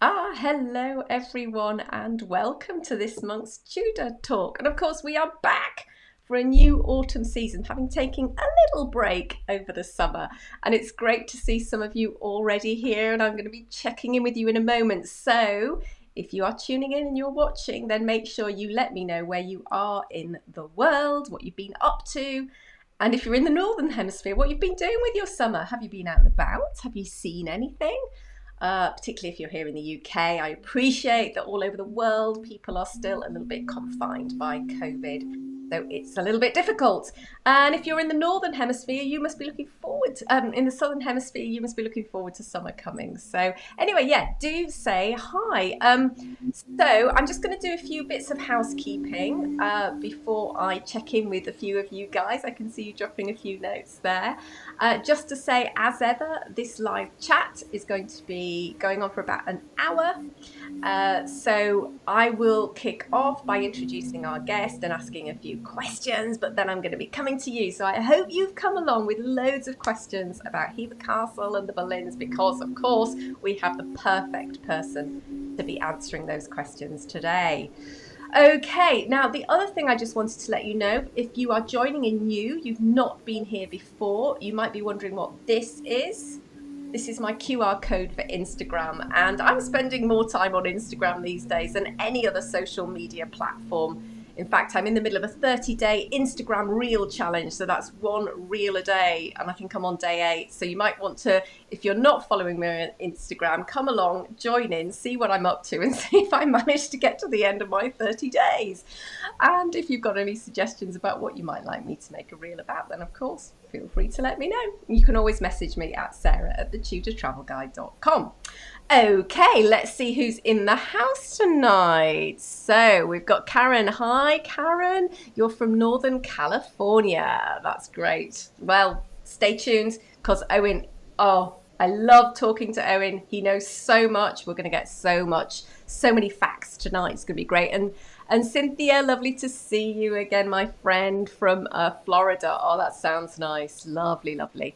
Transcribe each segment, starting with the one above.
Hello everyone, and welcome to this month's Tudor Talk. And of course, we are back for a new autumn season, having taken a little break over the summer. And it's great to see some of you already here, and I'm going to be checking in with you in a moment. So if you are tuning in and you're watching, then make sure you let me know where you are in the world, what you've been up to. And if you're in the Northern Hemisphere, what you've been doing with your summer. Have you been out and about? Have you seen anything? Particularly if you're here in the UK, I appreciate that all over the world people are still a little bit confined by COVID. So it's a little bit difficult. And if you're in the Northern Hemisphere, you must be looking forward in the Southern Hemisphere, you must be looking forward to summer coming. So anyway, yeah, do say hi. So I'm just going to do a few bits of housekeeping before I check in with a few of you guys. I can see you dropping a few notes there. Just to say, as ever, this live chat is going to be going on for about an hour. So I will kick off by introducing our guest and asking a few questions, but then I'm going to be coming to you. So I hope you've come along with loads of questions about Hever Castle and the Boleyns, because of course we have the perfect person to be answering those questions today. Okay, now the other thing I just wanted to let you know, if you are joining in new, you've not been here before, you might be wondering what this is. This is my QR code for Instagram, and I'm spending more time on Instagram these days than any other social media platform. In fact, I'm in the middle of a 30-day Instagram reel challenge, so that's one reel a day, and I think I'm on day 8. So you might want to, if you're not following me on Instagram, come along, join in, see what I'm up to, and see if I manage to get to the end of my 30 days. And if you've got any suggestions about what you might like me to make a reel about, then of course, feel free to let me know. You can always message me at sarah@thetudortravelguide.com. Okay, let's see who's in the house tonight. So we've got Karen. Hi, Karen. You're from Northern California. That's great. Well, stay tuned, because Owen, I love talking to Owen. He knows so much. We're going to get so many facts tonight. It's going to be great. And Cynthia, lovely to see you again, my friend from Florida. Oh, that sounds nice. Lovely, lovely.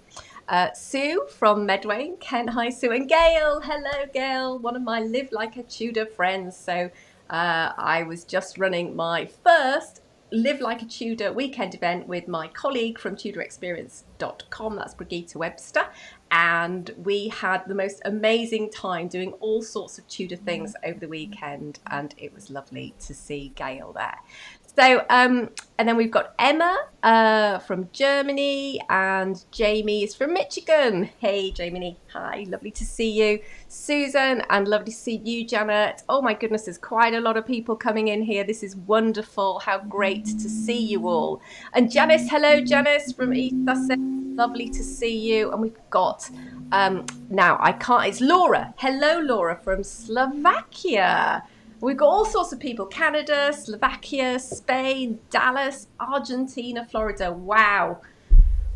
Sue from Medway, Kent. Hi, Sue. And Gail. Hello, Gail. One of my Live Like a Tudor friends. So I was just running my first Live Like a Tudor weekend event with my colleague from tudorexperience.com. That's Brigitte Webster. And we had the most amazing time doing all sorts of Tudor things over the weekend. And it was lovely to see Gail there. So, and then we've got Emma from Germany, and Jamie is from Michigan. Hey, Jamie. Hi, lovely to see you. Susan, and lovely to see you, Janet. Oh my goodness, there's quite a lot of people coming in here. This is wonderful. How great to see you all. And Janice, hello, Janice from East Sussex. Lovely to see you. And we've got, it's Laura. Hello, Laura from Slovakia. We've got all sorts of people: Canada, Slovakia, Spain, Dallas, Argentina, Florida. Wow.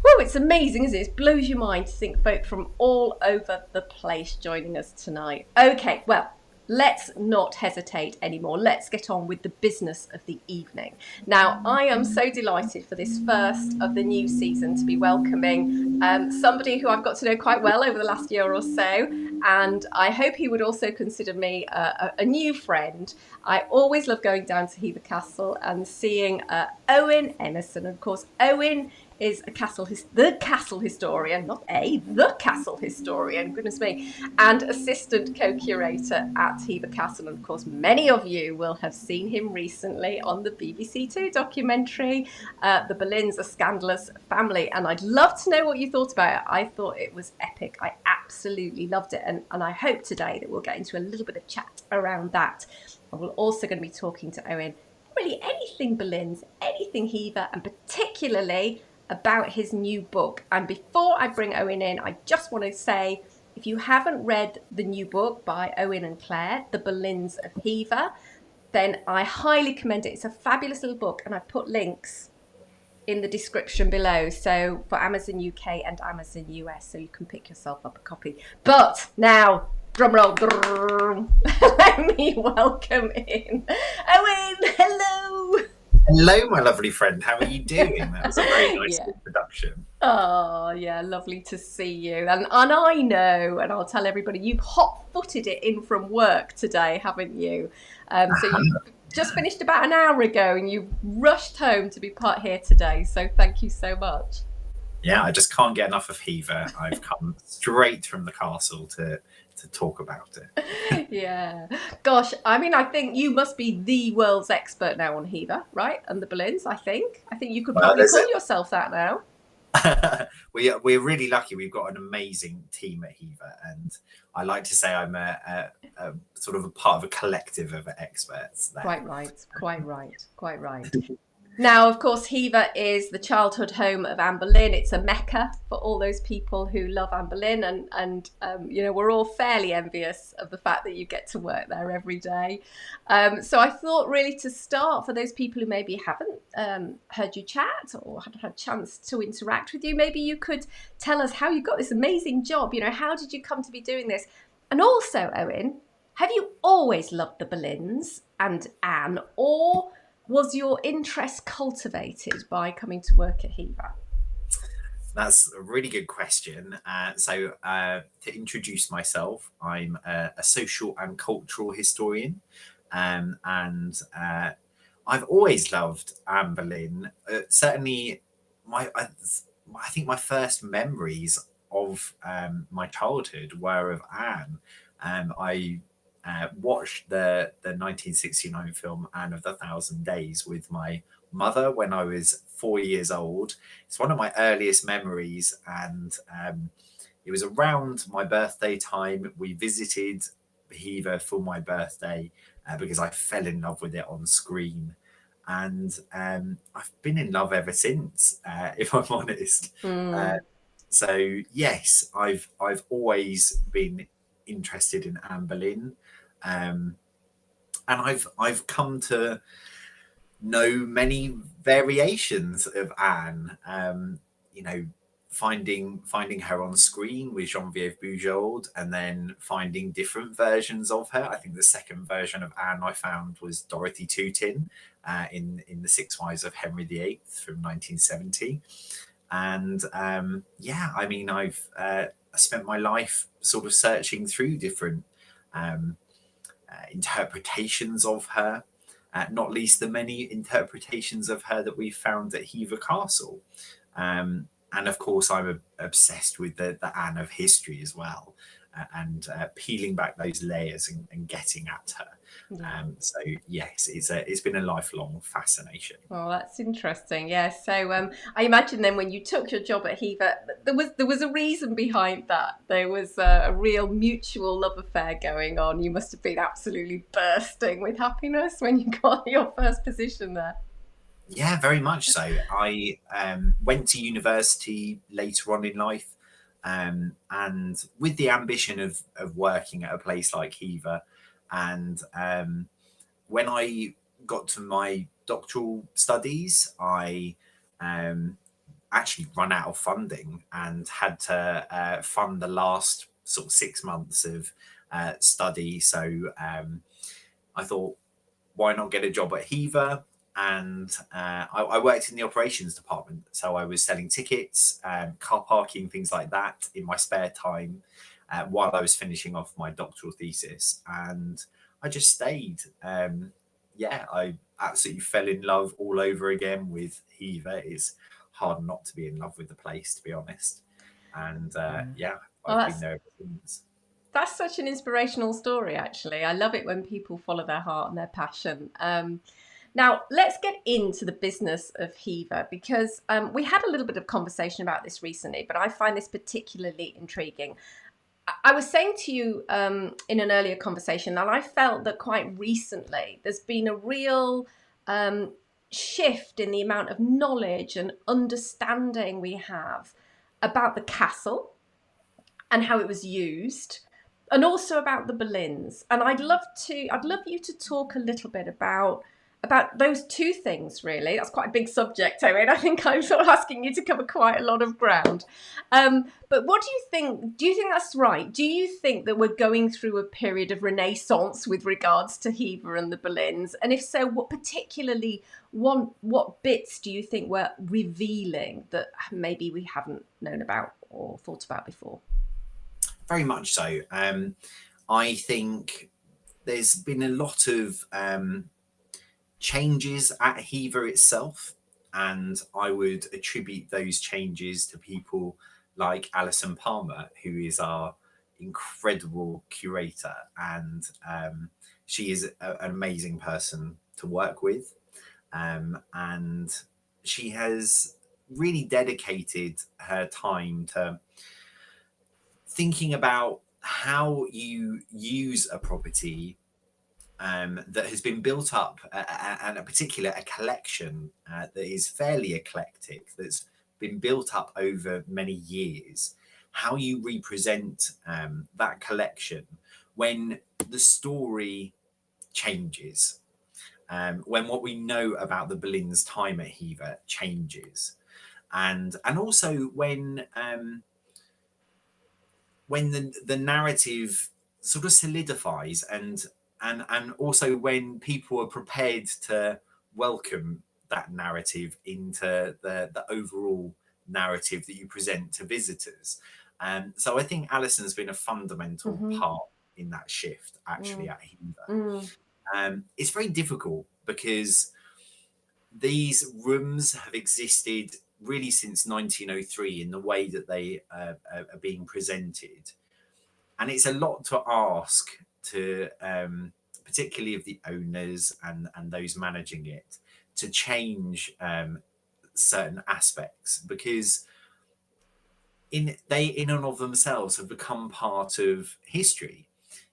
Woo, it's amazing, isn't it? It blows your mind to think folk from all over the place joining us tonight. Okay, well, let's not hesitate anymore. Let's get on with the business of the evening. Now, I am so delighted for this first of the new season to be welcoming somebody who I've got to know quite well over the last year or so. And I hope he would also consider me a new friend. I always love going down to Hever Castle and seeing Owen Emmerson. Of course, Owen is the castle historian, the castle historian, goodness me, and assistant co-curator at Hever Castle. And of course, many of you will have seen him recently on the BBC Two documentary, The Boleyns, A Scandalous Family. And I'd love to know what you thought about it. I thought it was epic. I absolutely loved it. And I hope today that we'll get into a little bit of chat around that. And we're also going to be talking to Owen, really anything Boleyns, anything Hever, and particularly about his new book. And before I bring Owen in, I just want to say, if you haven't read the new book by Owen and Claire, The Boleyns of Hever, then I highly commend it. It's a fabulous little book, and I put links in the description below, so for Amazon UK and Amazon US, so you can pick yourself up a copy. But now, drum roll, let me welcome in Owen. Hello. Hello, my lovely friend. How are you doing? That was a very nice Yeah. introduction. Oh, yeah, lovely to see you. And I know, and I'll tell everybody, you've hot-footed it in from work today, haven't you? So you just finished about an hour ago and you've rushed home to be part here today. So thank you so much. Yeah, I just can't get enough of Hever. I've come straight from the castle to talk about it. Yeah. Gosh, I mean, I think you must be the world's expert now on Hever, right? And the Boleyns, I think. I think you could Well, probably there's call yourself that now. we're really lucky. We've got an amazing team at Hever, and I like to say I'm a sort of a part of a collective of experts there. Quite right, quite right, quite right. Now, of course, Hever is the childhood home of Anne Boleyn. It's a mecca for all those people who love Anne Boleyn, and you know, we're all fairly envious of the fact that you get to work there every day. So I thought, really, to start, for those people who maybe haven't heard you chat or haven't had a chance to interact with you, maybe you could tell us how you got this amazing job. You know, how did you come to be doing this? And also, Owen, have you always loved the Boleyns and Anne, or was your interest cultivated by coming to work at Hever? That's a really good question. To introduce myself, I'm a social and cultural historian, and I've always loved Anne Boleyn. Certainly, I think my first memories of my childhood were of Anne. I watched the 1969 film Anne of the Thousand Days with my mother when I was 4 years old. It's one of my earliest memories, and it was around my birthday time. We visited Hever for my birthday because I fell in love with it on screen. And I've been in love ever since, if I'm honest. Uh, Mm. so yes, I've always been interested in Anne Boleyn, um, and I've come to know many variations of Anne. You know, finding her on screen with Geneviève Bujold, and then finding different versions of her. I think the second version of Anne I found was Dorothy Tootin in the Six Wives of Henry VIII from 1970. And yeah, I mean, I've spent my life sort of searching through different um, interpretations of her, not least the many interpretations of her that we found at Hever Castle. And of course, I'm obsessed with the Anne of history as well, and peeling back those layers and getting at her. Yeah. So yes, it's been a lifelong fascination. Well, that's interesting. Yeah. So I imagine then when you took your job at Hever, there was a reason behind that. There was a real mutual love affair going on. You must have been absolutely bursting with happiness when you got your first position there. Yeah, very much so. I went to university later on in life, and with the ambition of working at a place like Hever. And when I got to my doctoral studies, I um, actually run out of funding and had to fund the last sort of 6 months of study. So I thought, why not get a job at Hever? And I worked in the operations department. So I was selling tickets, car parking, things like that in my spare time while I was finishing off my doctoral thesis. And I just stayed. Yeah, I absolutely fell in love all over again with Hever. It's hard not to be in love with the place, to be honest. And Yeah. yeah, Well, I've been there ever since. that's such an inspirational story, actually. I love it when people follow their heart and their passion. Now, let's get into the business of Hever because we had a little bit of conversation about this recently, but I find this particularly intriguing. I was saying to you in an earlier conversation that I felt that quite recently there's been a real shift in the amount of knowledge and understanding we have about the castle and how it was used, and also about the Boleyns. And I'd love you to talk a little bit about about those two things, really. That's quite a big subject, Owen. I think I'm sort of asking you to cover quite a lot of ground. But what do you think? Do you think that's right? Do you think that we're going through a period of renaissance with regards to Hever and the Boleyns? And if so, what bits do you think we're revealing that maybe we haven't known about or thought about before? Very much so. I think there's been a lot of changes at Hever itself, and I would attribute those changes to people like Alison Palmer, who is our incredible curator, and she is an amazing person to work with, and she has really dedicated her time to thinking about how you use a property that has been built up, and a collection that is fairly eclectic, that's been built up over many years, how you represent that collection when the story changes, when what we know about the Boleyns' time at Hever changes, and also when the narrative sort of solidifies, and also when people are prepared to welcome that narrative into the overall narrative that you present to visitors. So I think Alison's been a fundamental part in that shift, actually, at Hever. It's very difficult because these rooms have existed really since 1903 in the way that they are being presented. And it's a lot to ask to, particularly of the owners and those managing it, to change certain aspects, because in and of themselves have become part of history.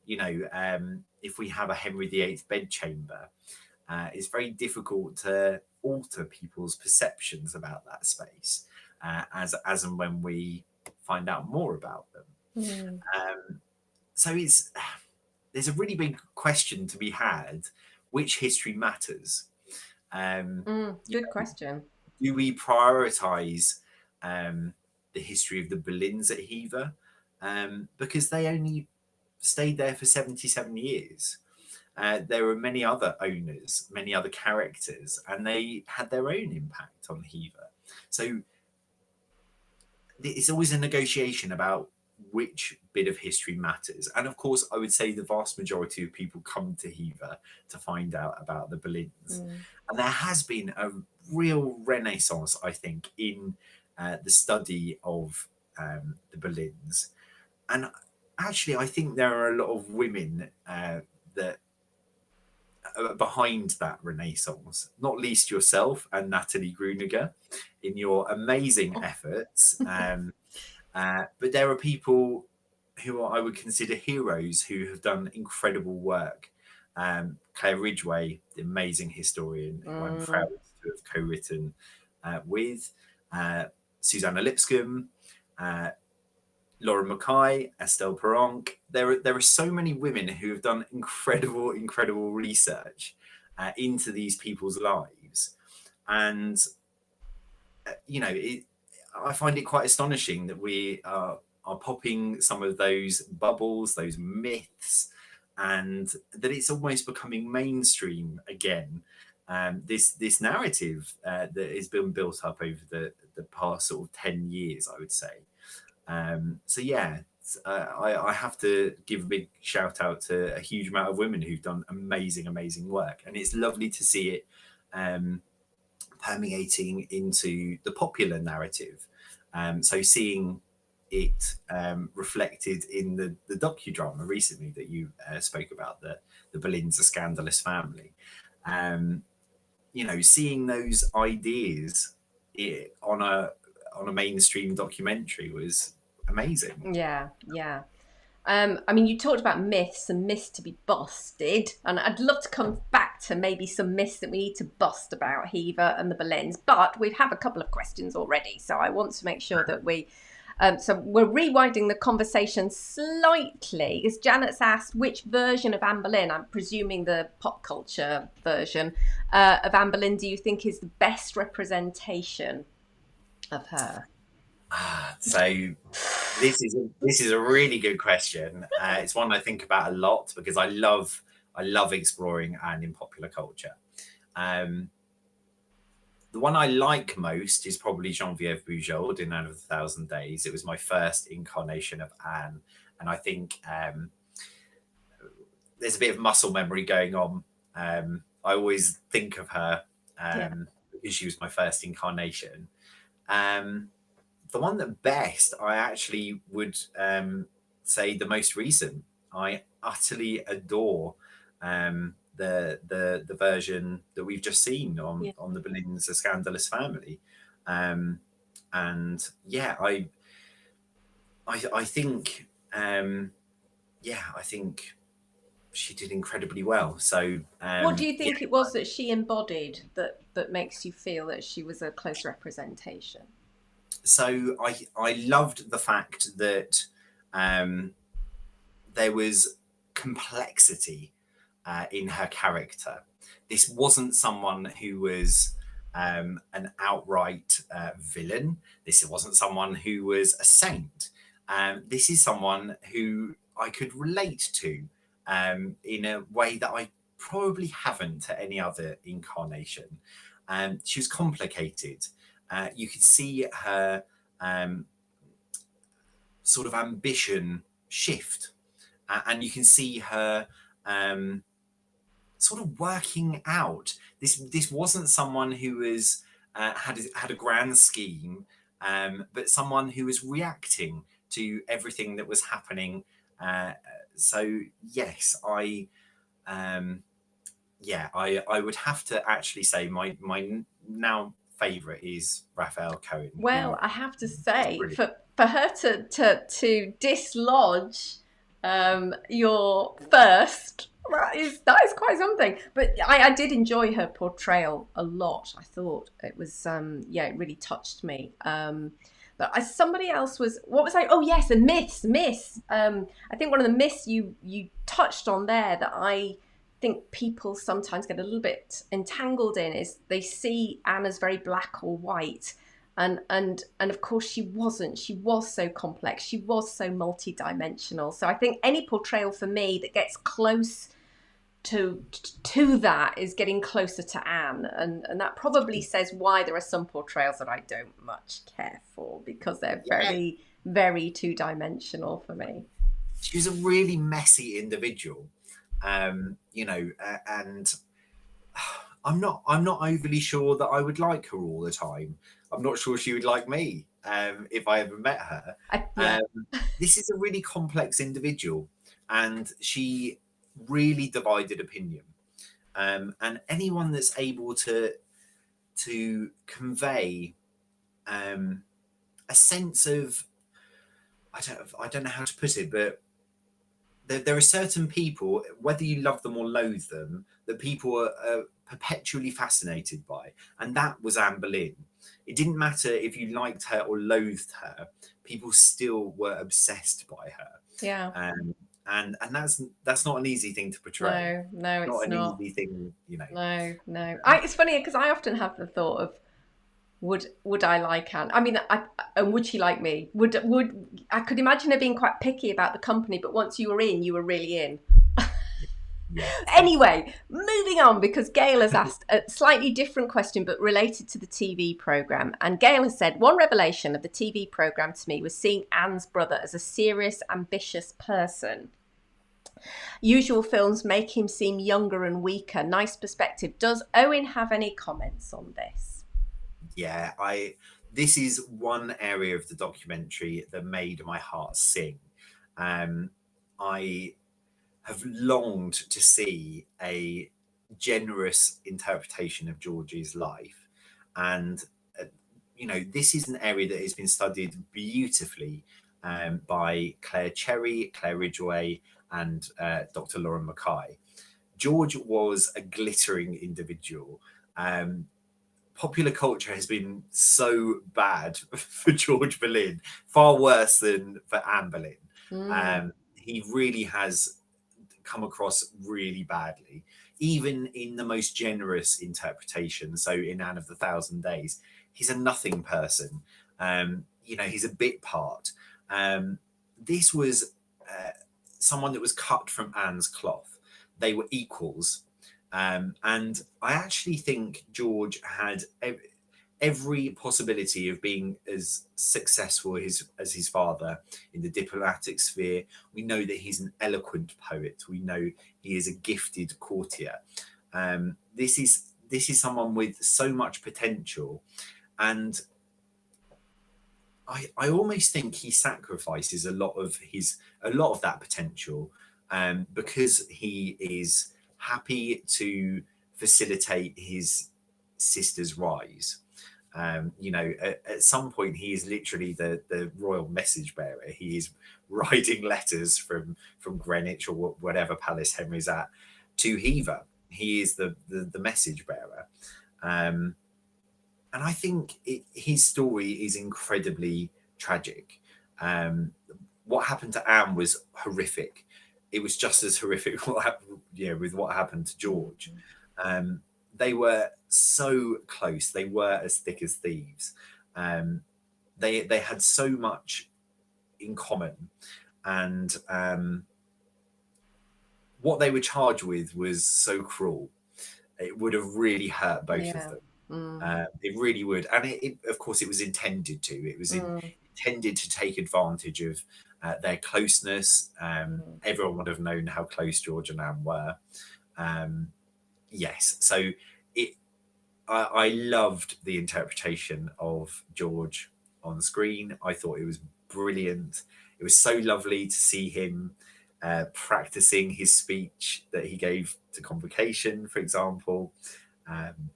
If we have a Henry VIII bedchamber, it's very difficult to alter people's perceptions about that space as and when we find out more about them. So there's a really big question to be had: which history matters? Good question. Do we prioritise the history of the Boleyns at Hever, because they only stayed there for 77 years? There were many other owners, many other characters, and they had their own impact on Hever. So it's always a negotiation about which bit of history matters. And of course, I would say the vast majority of people come to Hever to find out about the Boleyns. And there has been a real renaissance, I think, in the study of the Boleyns. And actually, I think there are a lot of women that behind that renaissance, not least yourself and Natalie Gruninger in your amazing efforts. But there are people who I would consider heroes who have done incredible work. Claire Ridgway, the amazing historian who I'm proud to have co-written with, Susanna Lipscomb, Laura Mackay, Estelle Peronk. There are so many women who have done incredible research into these people's lives. And, I find it quite astonishing that we are popping some of those bubbles, those myths, and that it's almost becoming mainstream again. This narrative that has been built up over the past sort of 10 years, I would say. So yeah, I have to give a big shout out to a huge amount of women who've done amazing work, and it's lovely to see it permeating into the popular narrative. So seeing it reflected in the docudrama recently that you spoke about, the Boleyns, A Scandalous Family. Seeing those ideas on a mainstream documentary was amazing. Yeah. You talked about myths and myths to be busted, and I'd love to come back to maybe some myths that we need to bust about Hever and the Boleyns, but we have a couple of questions already, so I want to make sure that we So we're rewinding the conversation slightly. Is Janet's asked which version of Anne Boleyn, I'm presuming the pop culture version of Anne Boleyn, do you think is the best representation of her? So this is a really good question. It's one I think about a lot because I love exploring Anne in popular culture. The one I like most is probably Geneviève Bujold in Anne of the Thousand Days. It was my first incarnation of Anne, and I think there's a bit of muscle memory going on. I always think of her because she was my first incarnation. The one that best, I actually would say the most recent. I utterly adore the version that we've just seen on the Boleyns, A Scandalous Family, and yeah, I think I think she did incredibly well. So what do you think it was that she embodied that makes you feel that she was a close representation? So I loved the fact that there was complexity in her character. This wasn't someone who was an outright villain. This wasn't someone who was a saint. This is someone who I could relate to in a way that I probably haven't at any other incarnation. She was complicated. You could see her sort of ambition shift, and you can see her sort of working out. This wasn't someone who was had a grand scheme, but someone who was reacting to everything that was happening. So yes, I would have to actually say my now favourite is Raphael Cohen. Well, I have to say, for her to dislodge your first, that is quite something. But I did enjoy her portrayal a lot. I thought it was it really touched me. But somebody else was, what was I? Oh yes, and myths. I think one of the myths you touched on there that I think people sometimes get a little bit entangled in is they see Anne as very black or white, and of course she wasn't. She was so complex. She was so multi-dimensional. So I think any portrayal for me that gets close to that is getting closer to Anne, and that probably says why there are some portrayals that I don't much care for, because they're very, very two-dimensional for me. She was a really messy individual. And I'm not overly sure that I would like her all the time. I'm not sure she would like me if I ever met her. This is a really complex individual, and she really divided opinion. And anyone that's able to convey a sense of, I don't know how to put it, but there are certain people, whether you love them or loathe them, that people are perpetually fascinated by. And that was Anne Boleyn. It didn't matter if you liked her or loathed her, people still were obsessed by her. Yeah. And that's not an easy thing to portray. No, it's not an easy thing, you know. No. It's funny because I often have the thought of, would I like Anne? I mean, and would she like me? Would I could imagine her being quite picky about the company, but once you were in, you were really in. Yeah. Anyway, moving on, because Gail has asked a slightly different question but related to the TV programme. And Gail has said, one revelation of the TV programme to me was seeing Anne's brother as a serious, ambitious person. Usual films make him seem younger and weaker. Nice perspective. Does Owen have any comments on this? Yeah, this is one area of the documentary that made my heart sing. I have longed to see a generous interpretation of George's life, and this is an area that has been studied beautifully by Claire Cherry, Claire Ridgway, and Dr. Lauren Mackay. George was a glittering individual. popular culture has been so bad for George Boleyn, far worse than for Anne Boleyn. He really has come across really badly, even in the most generous interpretation. So in Anne of the Thousand Days, he's a nothing person. He's a bit part. This was someone that was cut from Anne's cloth. They were equals. And I actually think George had every possibility of being as successful as his father in the diplomatic sphere. We know that he's an eloquent poet. We know he is a gifted courtier. This is someone with so much potential, and I almost think he sacrifices a lot of that potential, because he is happy to facilitate his sister's rise. At some point, he is literally the royal message bearer. He is writing letters from Greenwich or whatever palace Henry's at to Hever. He is the message bearer. And I think his story is incredibly tragic. What happened to Anne was horrific. It was just as horrific with what happened to George. They were so close. They were as thick as thieves. They had so much in common, and what they were charged with was so cruel. It would have really hurt both of them. It really would, and it of course it was intended to. It was intended to take advantage of their closeness. Everyone would have known how close George and Anne were. Yes, so I loved the interpretation of George on screen. I thought it was brilliant. It was so lovely to see him practicing his speech that he gave to Convocation, for example. And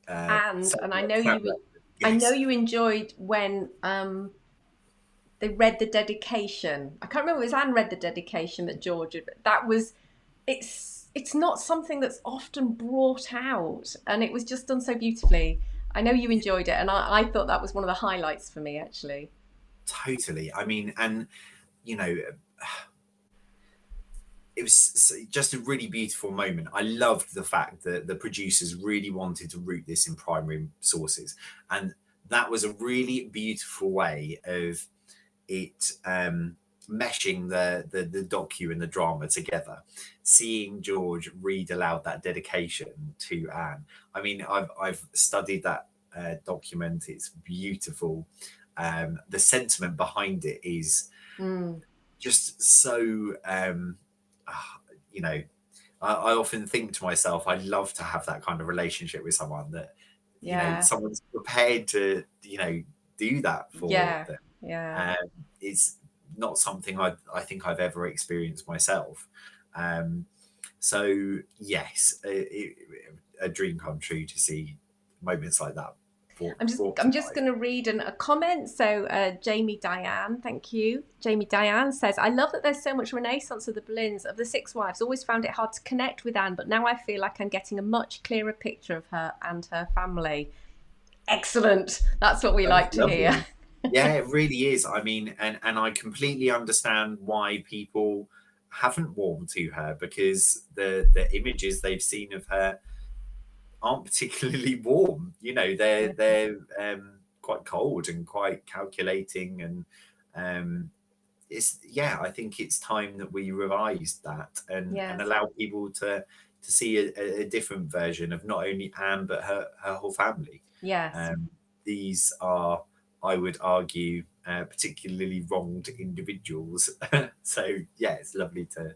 I know I know you enjoyed when they read the dedication. I can't remember if it was Anne read the dedication that George. It's not something that's often brought out, and it was just done so beautifully. I know you enjoyed it, and I thought that was one of the highlights for me, actually. Totally. I mean, and it was just a really beautiful moment. I loved the fact that the producers really wanted to root this in primary sources, and that was a really beautiful way of it meshing the docu and the drama together. Seeing George read aloud that dedication to Anne. I mean, I've studied that document. It's beautiful. The sentiment behind it is just so. I often think to myself, I'd love to have that kind of relationship with someone that someone's prepared to do that for them. It's not something I think I've ever experienced myself. So yes, a dream come true to see moments like that. I'm just going to read a comment. So Jamie Diane, thank you. Jamie Diane says, I love that there's so much renaissance of the Boleyns of the Six Wives. Always found it hard to connect with Anne, but now I feel like I'm getting a much clearer picture of her and her family. Excellent. That's what we like to hear. Yeah, it really is. I mean, and I completely understand why people haven't warmed to her, because the images they've seen of her aren't particularly warm. They're quite cold and quite calculating, and I think it's time that we revise that and allow people to see a different version of not only Anne but her whole family. These are, I would argue, particularly wronged individuals. So it's lovely to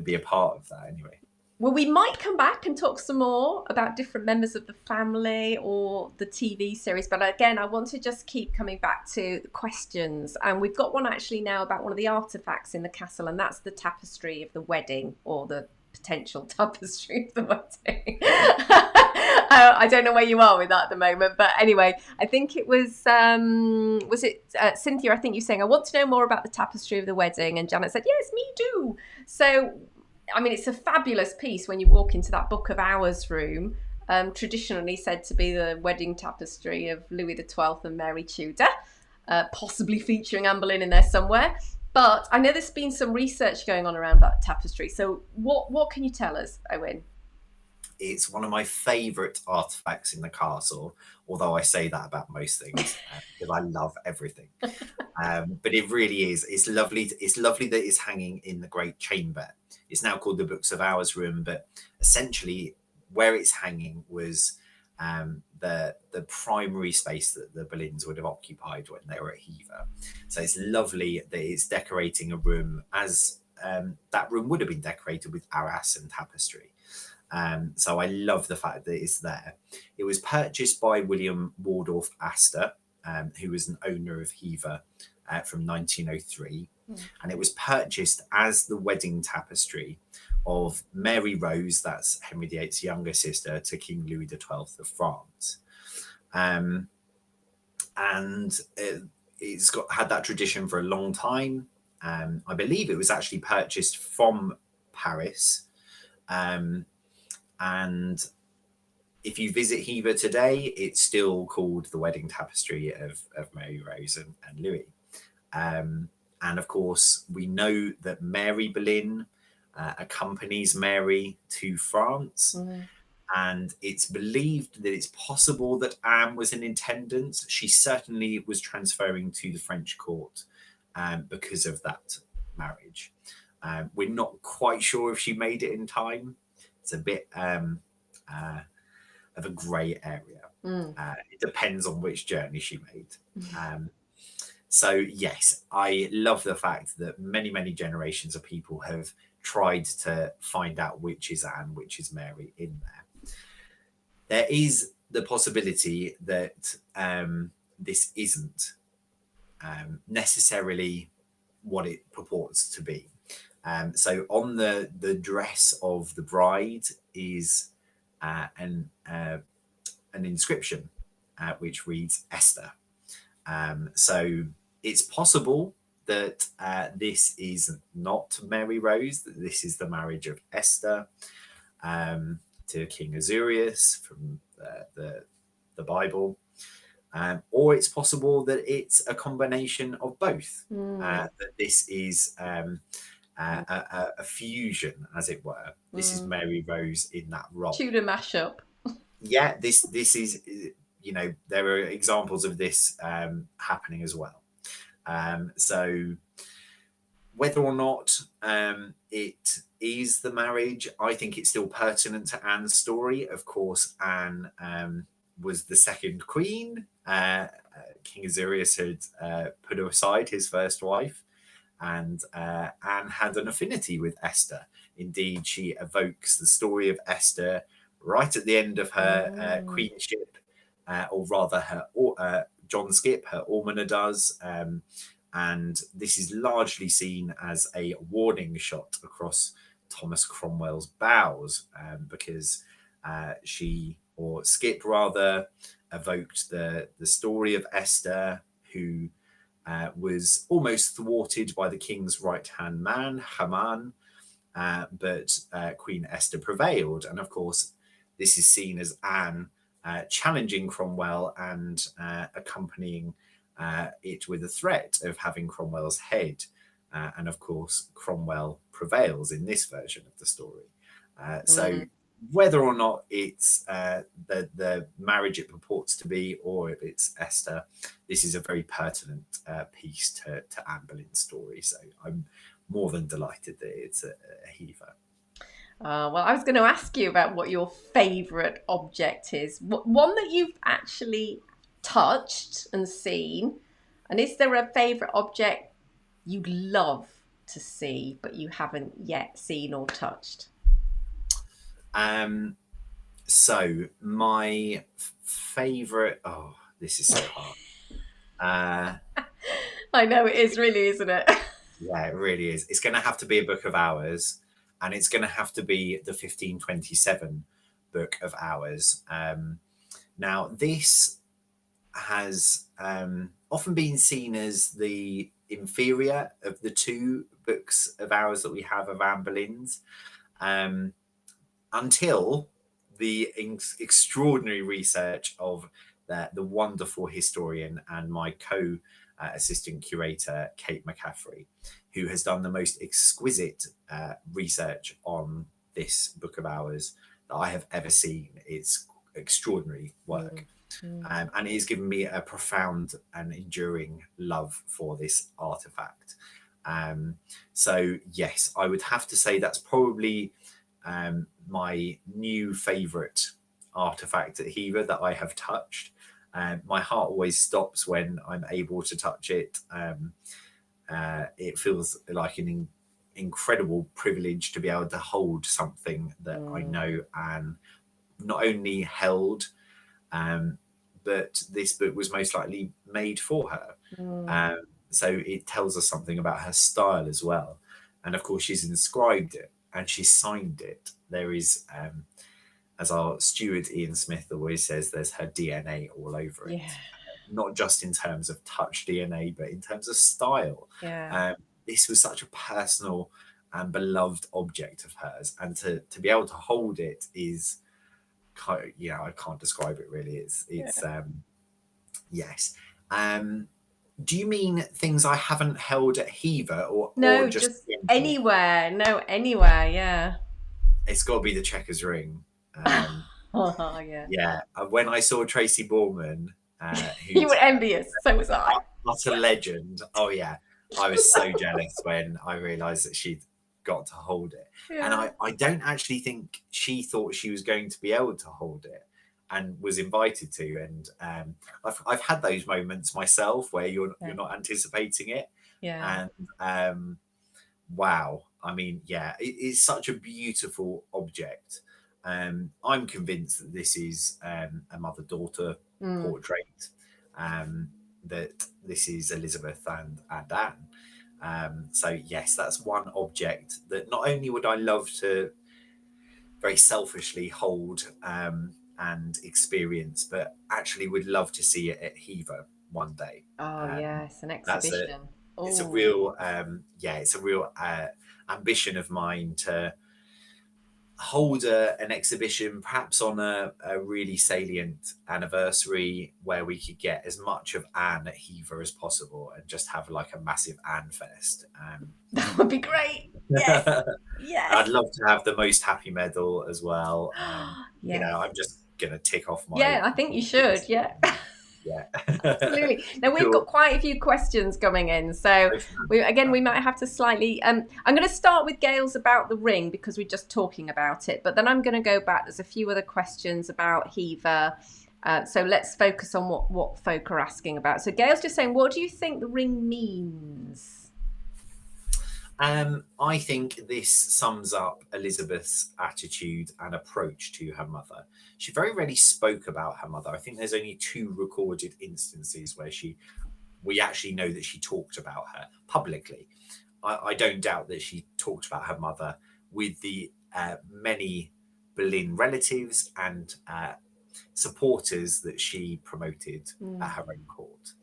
be a part of that anyway. Well, we might come back and talk some more about different members of the family or the TV series. But again, I want to just keep coming back to the questions. And we've got one actually now about one of the artifacts in the castle, and that's the tapestry of the wedding, or the potential tapestry of the wedding. I don't know where you are with that at the moment. But anyway, I think it was Cynthia, I think you're saying, I want to know more about the tapestry of the wedding. And Janet said, yes, me too. So, I mean, it's a fabulous piece when you walk into that Book of Hours room. traditionally said to be the wedding tapestry of Louis XII and Mary Tudor, possibly featuring Anne Boleyn in there somewhere. But I know there's been some research going on around that tapestry. So what can you tell us, Owen? It's one of my favourite artifacts in the castle, although I say that about most things because I love everything. But it really is. It's lovely. It's lovely that it's hanging in the Great Chamber. It's now called the Books of Hours Room, but essentially where it's hanging was the primary space that the Boleyns would have occupied when they were at Hever. So it's lovely that it's decorating a room as that room would have been decorated with arras and tapestry. So I love the fact that it's there. It was purchased by William Waldorf Astor, who was an owner of Hever from 1903. And it was purchased as the wedding tapestry of Mary Rose, that's Henry VIII's younger sister, to King Louis XII of France. And it's had that tradition for a long time. I believe it was actually purchased from Paris. And if you visit Hever today, it's still called the wedding tapestry of Mary Rose and Louis. And of course, we know that Mary Boleyn accompanies Mary to France. And it's believed that it's possible that Anne was in attendance. She certainly was transferring to the French court because of that marriage. We're not quite sure if she made it in time. It's a bit of a grey area. It depends on which journey she made. So yes, I love the fact that many, many generations of people have tried to find out which is Anne, which is Mary in there. There is the possibility that this isn't necessarily what it purports to be. So on the dress of the bride is an inscription which reads Esther. So it's possible that this is not Mary Rose, that this is the marriage of Esther to King Ahasuerus from the Bible. Or it's possible that it's a combination of both, that this is a fusion, as it were. This is Mary Rose in that role. Tudor mashup. Yeah, this is, there are examples of this happening as well. So whether or not it is the marriage, I think it's still pertinent to Anne's story. Of course, Anne was the second queen. King Ahasuerus had put aside his first wife, and Anne had an affinity with Esther. Indeed, she evokes the story of Esther right at the end of her queenship, or rather her John Skip, her almoner does. And this is largely seen as a warning shot across Thomas Cromwell's bows, because Skip rather, evoked the story of Esther, who was almost thwarted by the king's right-hand man, Haman, but Queen Esther prevailed. And of course, this is seen as Anne challenging Cromwell and accompanying it with a threat of having Cromwell's head. And of course, Cromwell prevails in this version of the story. So whether or not it's the marriage it purports to be, or if it's Esther, this is a very pertinent piece to Anne Boleyn's story. So I'm more than delighted that it's a Hever. Well, I was going to ask you about what your favourite object is. One that you've actually touched and seen. And is there a favourite object you'd love to see, but you haven't yet seen or touched? So my favourite... Oh, this is so hard. I know it is, really, isn't it? Yeah, it really is. It's going to have to be a Book of Hours, and it's going to have to be the 1527 Book of Hours. Now, this has often been seen as the inferior of the two Books of Hours that we have of Anne Boleyn's, until the extraordinary research of the wonderful historian and my assistant curator, Kate McCaffrey, who has done the most exquisite research on this book of hours that I have ever seen. It's extraordinary work. And it has given me a profound and enduring love for this artifact. So yes, I would have to say that's probably my new favourite artifact at Hever that I have touched. My heart always stops when I'm able to touch it. It feels like an incredible privilege to be able to hold something that I know and not only held, but this book was most likely made for her. So it tells us something about her style as well. And of course, she's inscribed it and she signed it. There is, as our steward Ian Smith always says, there's her DNA all over it. Yeah. Not just in terms of touch DNA, but in terms of style. Yeah. This was such a personal and beloved object of hers. And to be able to hold it is, I can't describe it really. It's yes. Do you mean things I haven't held at Hever or just anywhere? No, anywhere. Yeah. It's got to be the Checkers ring. Oh, yeah. Yeah. When I saw Tracy Borman, you were envious. So was I. Not a legend. Oh yeah, I was so jealous when I realised that she'd got to hold it. Yeah. And I don't actually think she thought she was going to be able to hold it and was invited to. And I've had those moments myself where you're not anticipating it. Yeah. And wow, I mean, yeah, it's such a beautiful object. I'm convinced that this is a mother-daughter portrait. That this is Elizabeth and Anne. So yes, that's one object that not only would I love to very selfishly hold and experience, but actually would love to see it at Hever one day. Oh yes, an exhibition. It's a real it's a real ambition of mine to hold an exhibition, perhaps on a really salient anniversary where we could get as much of Anne at Hever as possible and just have like a massive Anne fest. That would be great. Yes. Yes. I'd love to have the most happy medal as well. Yes. I'm just gonna tick off my. Yeah, I think you should. Yeah. Yeah. Absolutely. Now we've got quite a few questions coming in, so we might have to slightly I'm going to start with Gail's about the ring because we're just talking about it, but then I'm going to go back. There's a few other questions about Hever, so let's focus on what folk are asking about. So Gail's just saying, what do you think the ring means? I think this sums up Elizabeth's attitude and approach to her mother. She very rarely spoke about her mother. I think there's only 2 recorded instances where we actually know that she talked about her publicly. I don't doubt that she talked about her mother with the many Boleyn relatives and supporters that she promoted at her own court.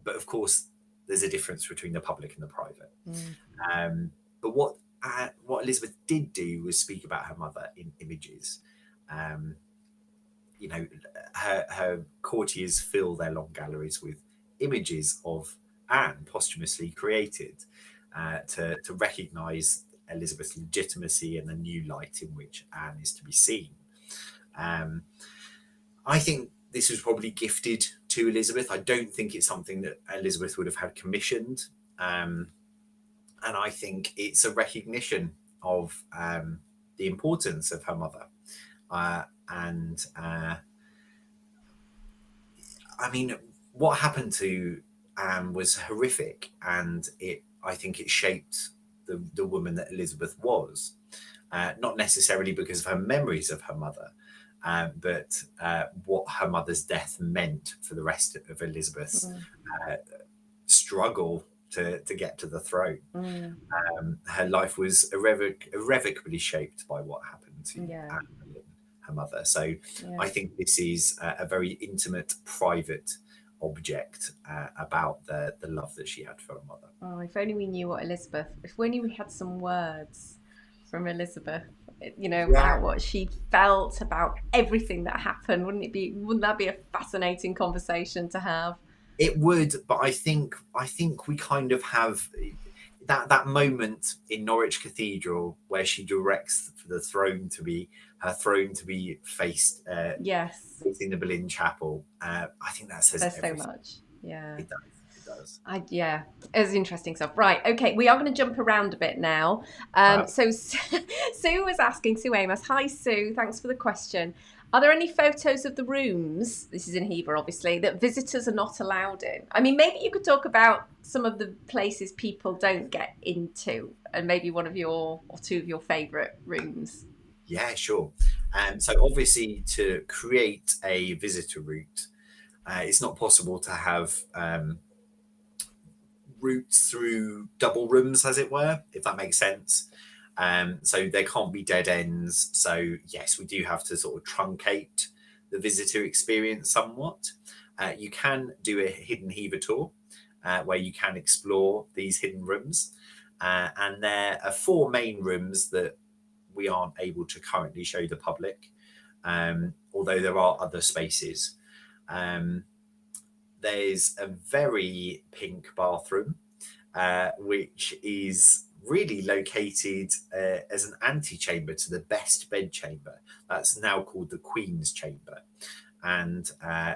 But of course, there's a difference between the public and the private. But what Elizabeth did do was speak about her mother in images. Her courtiers fill their long galleries with images of Anne posthumously created to recognise Elizabeth's legitimacy and the new light in which Anne is to be seen. I think this was probably gifted to Elizabeth. I don't think it's something that Elizabeth would have had commissioned. And I think it's a recognition of the importance of her mother. I mean, what happened to Anne was horrific, and I think it shaped the woman that Elizabeth was. Not necessarily because of her memories of her mother, but what her mother's death meant for the rest of Elizabeth's struggle to get to the throne. Her life was irrevocably shaped by what happened to Anne Boleyn, her mother. So I think this is a very intimate, private object about the love that she had for her mother. Oh, if only we knew what Elizabeth, if only we had some words from Elizabeth, about what she felt about everything that happened. Wouldn't that be a fascinating conversation to have? It would, but I think we kind of have that moment in Norwich Cathedral where she directs for her throne to be faced Yes, facing the Boleyn Chapel. I think that says there's everything. so much. Yeah. It does. It does. Yeah, it was interesting stuff. Right, okay, we are going to jump around a bit now. So Sue was asking, Sue Amos, hi Sue, thanks for the question. Are there any photos of the rooms, this is in Hever obviously, that visitors are not allowed in? I mean, maybe you could talk about some of the places people don't get into, and maybe one of your or two of your favourite rooms. Yeah, sure. So obviously to create a visitor route, it's not possible to have routes through double rooms, as it were, if that makes sense. So there can't be dead ends. So yes, we do have to sort of truncate the visitor experience somewhat. You can do a hidden Hever tour where you can explore these hidden rooms. And there are 4 main rooms that we aren't able to currently show the public, although there are other spaces. There's a very pink bathroom, which is really located as an antechamber to the best bedchamber. That's now called the Queen's Chamber. And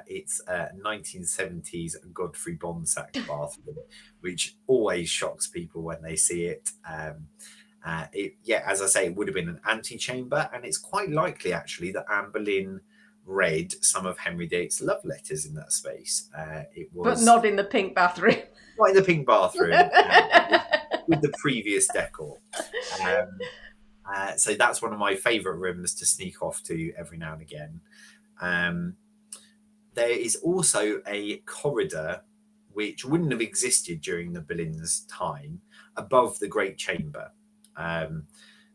it's a 1970s Godfrey Bonsack bathroom, which always shocks people when they see it. As I say, it would have been an antechamber, and it's quite likely actually that Anne Boleyn read some of Henry VIII's love letters in that space. But not in the pink bathroom. Not in the pink bathroom, with the previous decor. So that's one of my favourite rooms to sneak off to every now and again. There is also a corridor which wouldn't have existed during the Boleyns' time above the Great Chamber.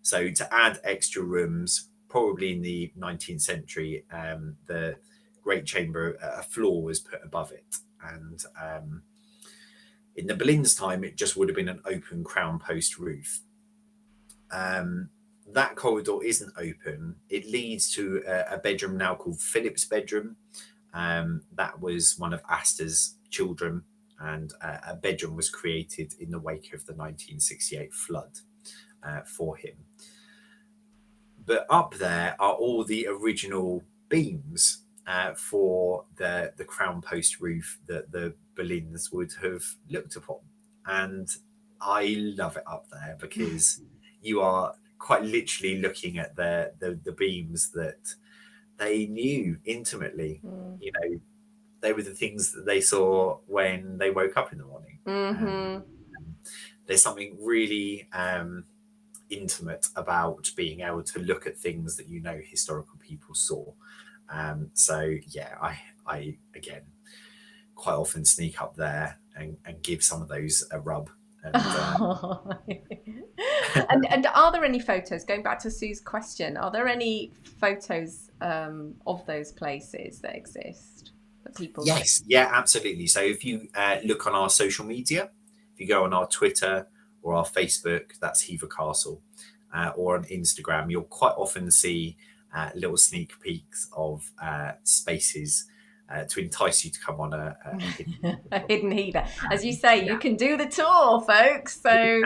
So to add extra rooms, probably in the 19th century, the Great Chamber, a floor was put above it. And in the Boleyns' time, it just would have been an open crown post roof. That corridor isn't open. It leads to a bedroom now called Philip's bedroom. That was one of Astor's children, and a bedroom was created in the wake of the 1968 flood for him. But up there are all the original beams for the crown post roof that the Boleyns would have looked upon. And I love it up there because you are quite literally looking at the beams that they knew intimately. You know, they were the things that they saw when they woke up in the morning. There's something really intimate about being able to look at things that historical people saw. So yeah, I again quite often sneak up there and give some of those a rub. And are there any photos, going back to Sue's question, are there any photos of those places that exist that people Yes, yeah, absolutely. So if you look on our social media, if you go on our Twitter or our Facebook, that's Hever Castle, or on Instagram, you'll quite often see little sneak peeks of spaces to entice you to come on a hidden Hever. As you say, you can do the tour, folks. So,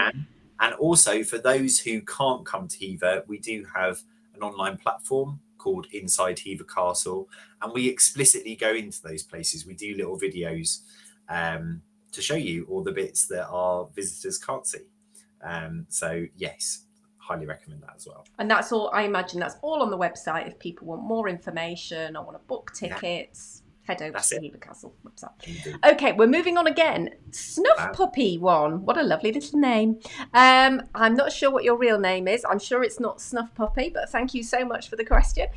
and also for those who can't come to Hever, we do have an online platform called Inside Hever Castle, and we explicitly go into those places. We do little videos to show you all the bits that our visitors can't see. So yes, highly recommend that as well. And that's all, I imagine that's all on the website if people want more information or want to book tickets. Head over to the Hever Castle website. Indeed. Okay, we're moving on again. Snuff Puppy one. What a lovely little name. I'm not sure what your real name is. I'm sure it's not Snuff Puppy, but thank you so much for the question.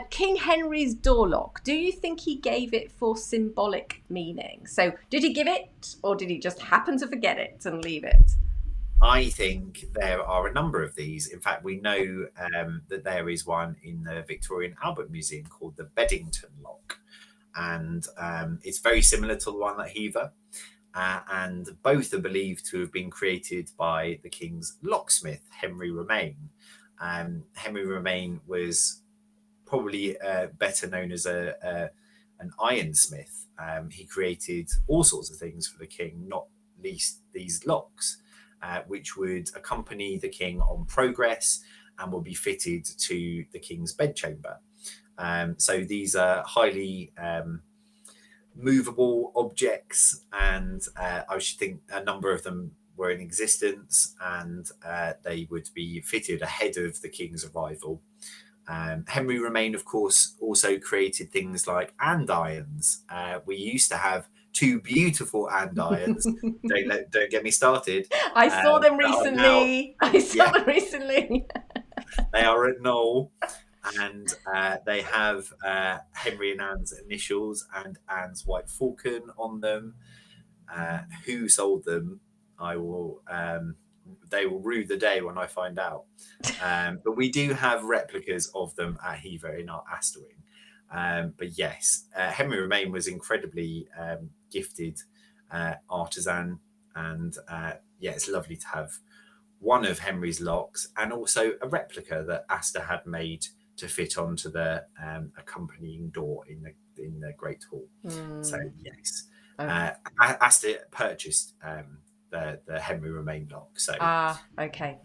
King Henry's door lock. Do you think he gave it for symbolic meaning? So did he give it, or did he just happen to forget it and leave it? I think there are a number of these. In fact, we know that there is one in the Victorian Albert Museum called the Beddington lock. And it's very similar to the one at Hever. and both are believed to have been created by the king's locksmith, Henry Romain. Henry Romain was probably better known as an ironsmith. He created all sorts of things for the king, not least these locks, which would accompany the king on progress and will be fitted to the king's bedchamber. So these are highly movable objects, and I should think a number of them were in existence, and they would be fitted ahead of the king's arrival. Henry Romain, of course, also created things like andirons. We used to have two beautiful andirons. Don't get me started. I saw them recently. They are at Knoll, and they have Henry and Anne's initials and Anne's white falcon on them. Who sold them? I will. They will rue the day when I find out. But we do have replicas of them at Hever in our Astorwing. But yes, Henry Romain was incredibly gifted artisan, and it's lovely to have one of Henry's locks and also a replica that Astor had made to fit onto the accompanying door in the Great Hall. So yes, Astor purchased the Henry Romain lock. So okay.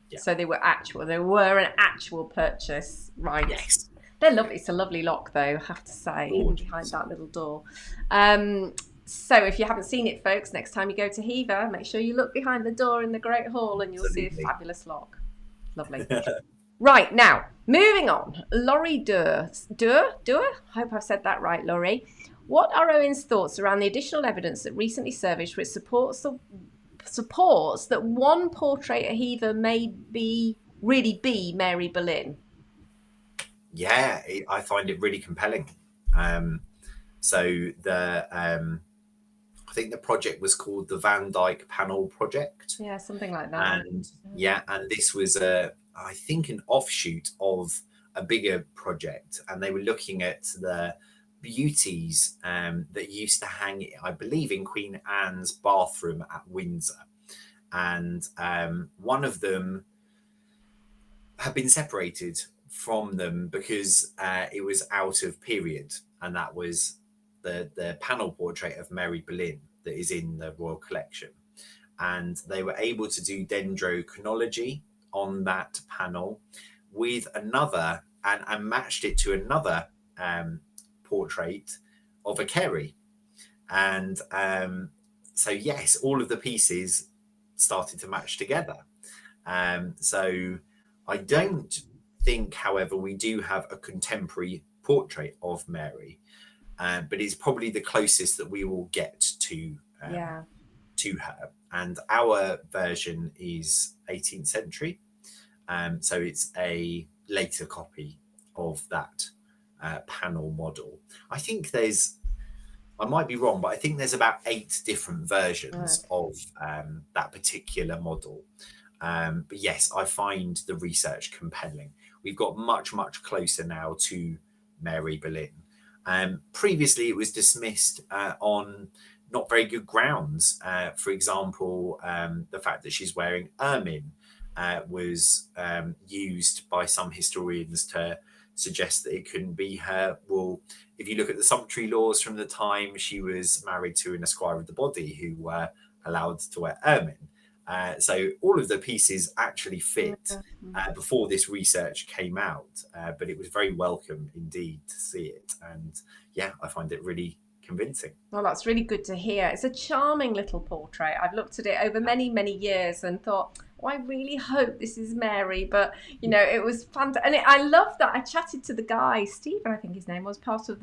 Yeah. So they were an actual purchase, right? Yes. They're lovely. It's a lovely lock, though, I have to say, hidden behind that little door. So if you haven't seen it, folks, next time you go to Hever, make sure you look behind the door in the Great Hall and you'll see a fabulous lock. Lovely. Right, now, moving on. Laurie Durr? I hope I've said that right, Laurie. What are Owen's thoughts around the additional evidence that recently surfaced which supports that one portrait at Hever may really be Mary Boleyn? Yeah, I find it really compelling. I think the project was called the Dyke Panel project. Yeah, something like that. And this was I think an offshoot of a bigger project, and they were looking at the beauties that used to hang, I believe, in Queen Anne's bathroom at Windsor. And one of them had been separated from them because it was out of period, and that was the panel portrait of Mary Boleyn that is in the Royal Collection. And they were able to do dendrochronology on that panel with another and matched it to another portrait of a Kerry. And so yes, all of the pieces started to match together. So I don't think, however, we do have a contemporary portrait of Mary, but it's probably the closest that we will get to her. And our version is 18th century, so it's a later copy of that panel model. I think I might be wrong, but I think there's about 8 different versions of that particular model. But yes, I find the research compelling. We've got much, much closer now to Mary Boleyn. Previously, it was dismissed on not very good grounds. For example, the fact that she's wearing ermine was used by some historians to suggest that it couldn't be her. Well, if you look at the sumptuary laws from the time, she was married to an esquire of the body who were allowed to wear ermine. So all of the pieces actually fit before this research came out, but it was very welcome indeed to see it. And yeah, I find it really convincing. Well, that's really good to hear. It's a charming little portrait. I've looked at it over many, many years and thought, I really hope this is Mary, but it was fun and I love that. I chatted to the guy, Stephen, I think his name was, part of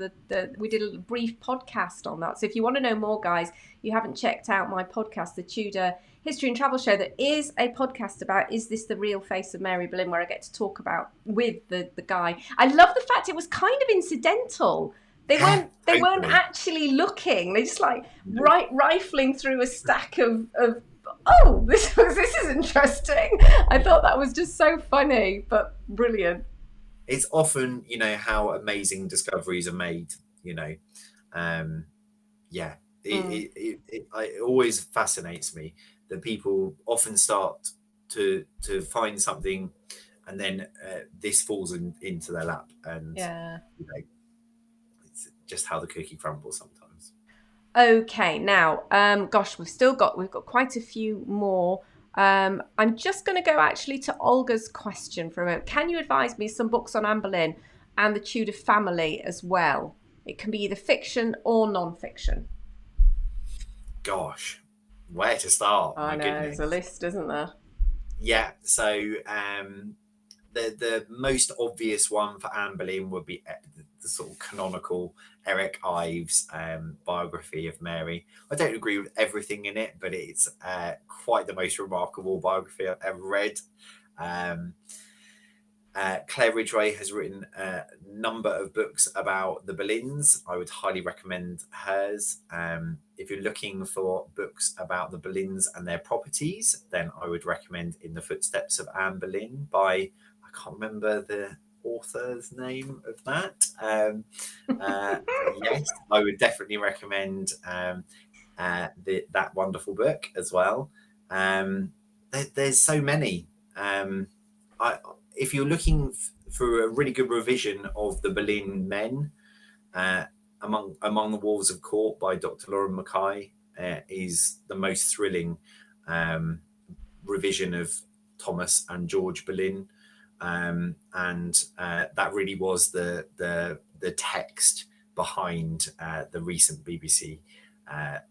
we did a brief podcast on that. So if you want to know more, guys, you haven't checked out my podcast, the Tudor History and Travel Show, there is a podcast about, is this the real face of Mary Boleyn, where I get to talk about with the guy. I love the fact it was kind of incidental. They weren't actually looking. They just rifling through a stack of this is interesting. I thought that was just so funny, but brilliant. It's often, how amazing discoveries are made, It always fascinates me that people often start to find something, and then this falls into their lap, and you know, it's just how the cookie crumbles sometimes. Okay, now, gosh, we've got quite a few more. I'm just going to go actually to Olga's question for a moment. Can you advise me some books on Anne Boleyn and the Tudor family as well? It can be either fiction or non-fiction. Gosh, where to start? I My know, goodness. there's a list, isn't there? Yeah. So the most obvious one for Anne Boleyn would be the sort of canonical Eric Ives biography of Mary. I don't agree with everything in it, but it's quite the most remarkable biography I've ever read. Claire Ridgway has written a number of books about the Boleyns. I would highly recommend hers. If you're looking for books about the Boleyns and their properties, then I would recommend In the Footsteps of Anne Boleyn by, I can't remember the author's name of that. Yes, I would definitely recommend that wonderful book as well. There's so many. If you're looking for a really good revision of the Boleyn men, Among the Walls of Court by Dr. Lauren Mackay is the most thrilling revision of Thomas and George Boleyn, and that really was the text behind the recent BBC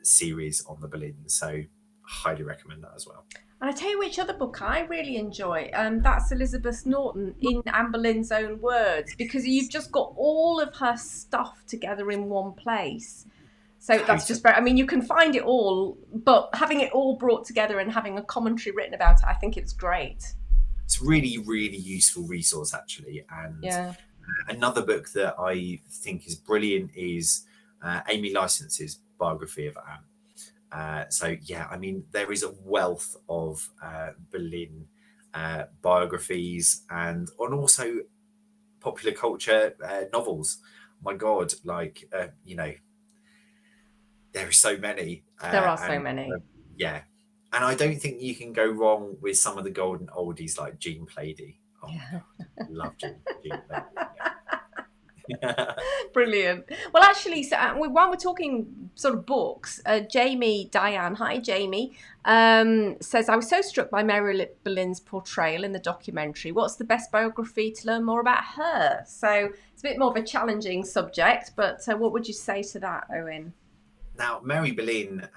series on the Boleyns. So I highly recommend that as well. And I tell you which other book I really enjoy. That's Elizabeth Norton in Anne Boleyn's own words, because you've just got all of her stuff together in one place. So that's just very, I mean, you can find it all, but having it all brought together and having a commentary written about it, I think it's great. It's really, really useful resource, actually. And another book that I think is brilliant is Amy Licence's biography of Anne. So yeah, I mean, there is a wealth of Boleyn biographies and also popular culture novels. My God, like there are so many. There are so many. Yeah, and I don't think you can go wrong with some of the golden oldies like Jean Plaidy. Oh, yeah. God, love Jean Plaidy. Brilliant. Well, actually, so while we're talking sort of books, Jamie Diane, hi Jamie, says, I was so struck by Mary Boleyn's portrayal in the documentary. What's the best biography to learn more about her? So it's a bit more of a challenging subject, but what would you say to that, Owen? Now, Mary Boleyn,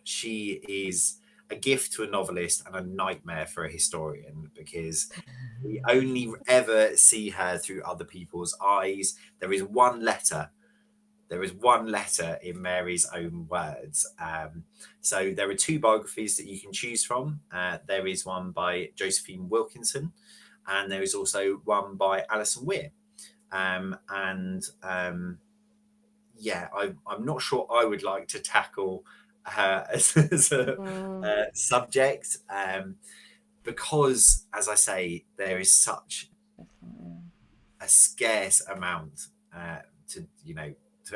she is a gift to a novelist and a nightmare for a historian, because we only ever see her through other people's eyes. There is one letter in Mary's own words. So there are two biographies that you can choose from. There is one by Josephine Wilkinson, and there is also one by Alison Weir. Yeah, I'm not sure I would like to tackle her as a subject, because, as I say, there is such a scarce amount to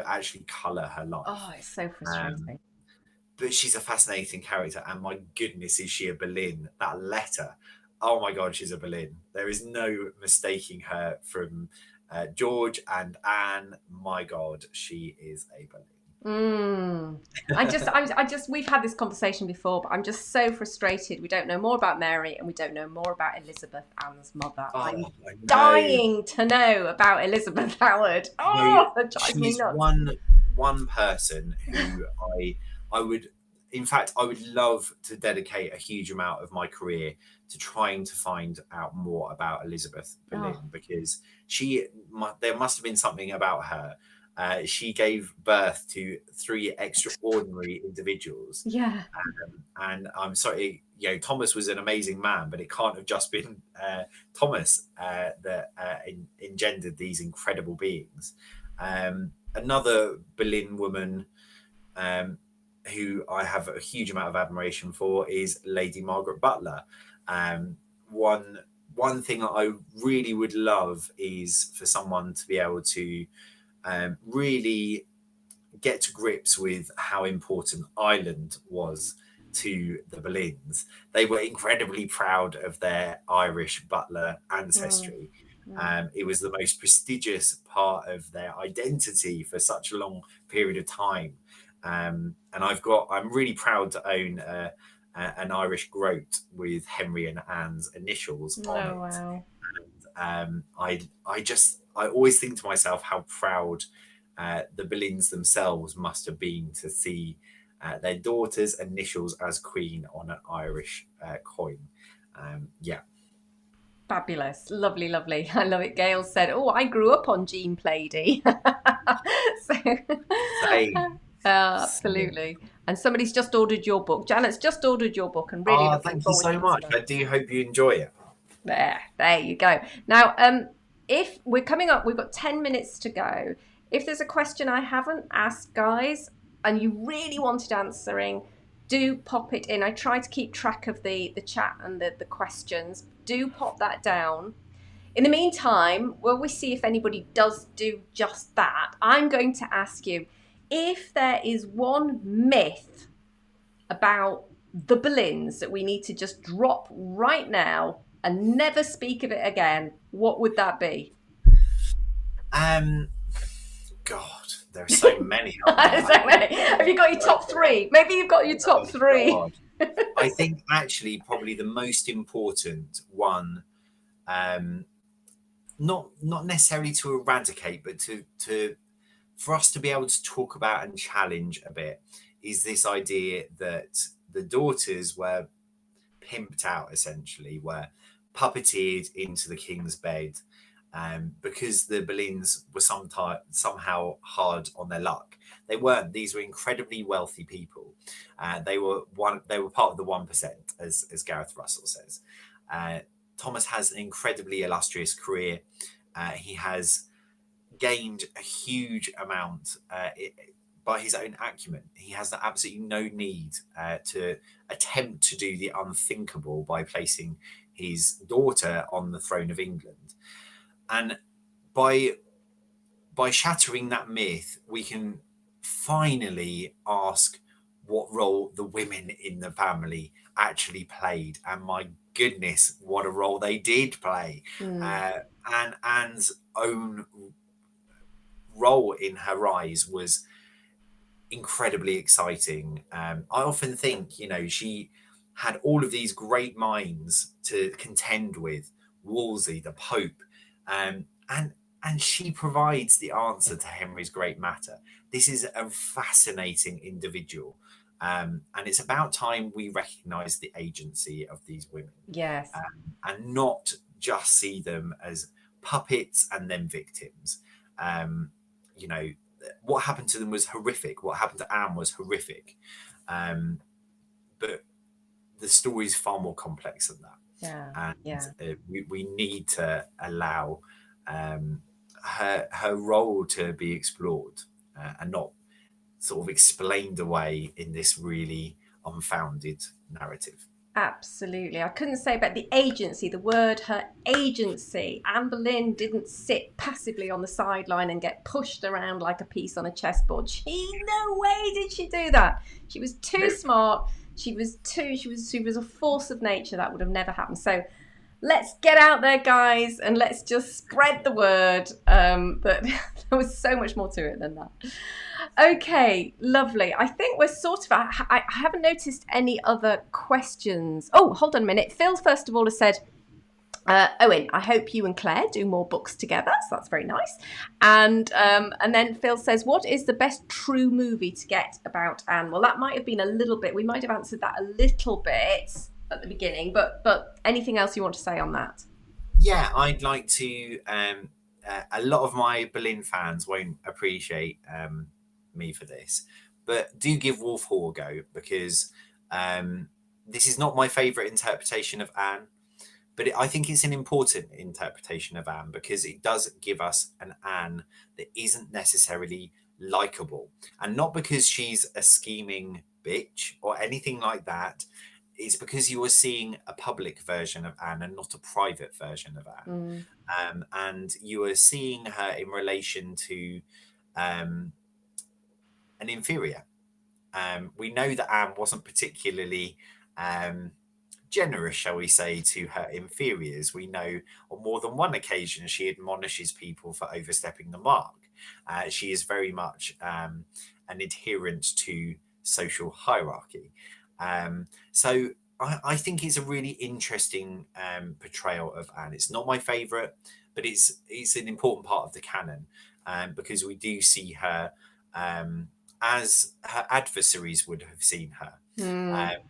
actually colour her life. Oh, it's so frustrating. But she's a fascinating character, and my goodness, is she a Boleyn? That letter, oh my God, she's a Boleyn. There is no mistaking her from George and Anne. My God, she is a Boleyn. We've had this conversation before, but I'm just so frustrated. We don't know more about Mary, and we don't know more about Elizabeth, Anne's mother. I'm dying to know about Elizabeth Howard. Oh, that drives me nuts. One person who I would, in fact, I would love to dedicate a huge amount of my career to trying to find out more about Elizabeth Boleyn, because there must have been something about her. She gave birth to 3 extraordinary individuals. Yeah. And I'm sorry, Thomas was an amazing man, but it can't have just been Thomas that engendered these incredible beings. Another Boleyn woman who I have a huge amount of admiration for is Lady Margaret Butler. One thing that I really would love is for someone to be able to really get to grips with how important Ireland was to the Boleyns. They were incredibly proud of their Irish Butler ancestry. It was the most prestigious part of their identity for such a long period of time. And I'm really proud to own an Irish groat with Henry and Anne's initials on it. Wow. I always think to myself how proud the Boleyns themselves must have been to see their daughter's initials as queen on an Irish coin. Yeah. Fabulous. Lovely, lovely. I love it. Gail said, "Oh, I grew up on Jean Plaidy." So, Same. absolutely. And somebody's just ordered your book. Janet's just ordered your book and really looking Thank you forward so to much. that. I do hope you enjoy it. There you go. Now, if we're coming up, we've got 10 minutes to go. If there's a question I haven't asked, guys, and you really wanted answering, do pop it in. I try to keep track of the chat and the questions. Do pop that down. In the meantime, while we see if anybody does do just that, I'm going to ask you if there is one myth about the Boleyns that we need to just drop right now and never speak of it again, what would that be? God, there are so many. Have you got your top three? Maybe you've got your top three. God. I think actually probably the most important one, not necessarily to eradicate, but to for us to be able to talk about and challenge a bit, is this idea that the daughters were pimped out, essentially, were puppeteered into the king's bed, because the Boleyns were somehow hard on their luck. They weren't. These were incredibly wealthy people. They were part of the 1%, as Gareth Russell says. Thomas has an incredibly illustrious career. He has gained a huge amount by his own acumen. He has absolutely no need to attempt to do the unthinkable by placing his daughter on the throne of England. And by shattering that myth, we can finally ask what role the women in the family actually played. And my goodness, what a role they did play. And Anne's own role in her rise was incredibly exciting. I often think, she had all of these great minds to contend with: Wolsey, the Pope, and she provides the answer to Henry's great matter. This is a fascinating individual, and it's about time we recognise the agency of these women. Yes. And not just see them as puppets and then victims. What happened to them was horrific. What happened to Anne was horrific. But the story is far more complex than that. We need to allow her role to be explored, and not sort of explained away in this really unfounded narrative. Absolutely. I couldn't say about the agency, the word, her agency. Anne Boleyn didn't sit passively on the sideline and get pushed around like a piece on a chessboard. No way did she do that. She was too smart. She was a force of nature. That would have never happened. So let's get out there, guys, and let's just spread the word that there was so much more to it than that. Okay, lovely. I think we're sort of... I haven't noticed any other questions. Oh, hold on a minute. Phil, first of all, has said, Owen, I hope you and Claire do more books together. So that's very nice. And then Phil says, what is the best true movie to get about Anne? Well, that might have been a little bit... We might have answered that a little bit at the beginning, but anything else you want to say on that? Yeah, I'd like to... a lot of my Boleyn fans won't appreciate... me for this, but do give Wolf Hall a go, because this is not my favorite interpretation of Anne, but I think it's an important interpretation of Anne, because it does give us an Anne that isn't necessarily likable, and not because she's a scheming bitch or anything like that. It's because you are seeing a public version of Anne and not a private version of Anne. And you are seeing her in relation to an inferior. We know that Anne wasn't particularly generous, shall we say, to her inferiors. We know on more than one occasion she admonishes people for overstepping the mark. She is very much an adherent to social hierarchy. So I think it's a really interesting portrayal of Anne. It's not my favourite, but it's an important part of the canon because we do see her as her adversaries would have seen her.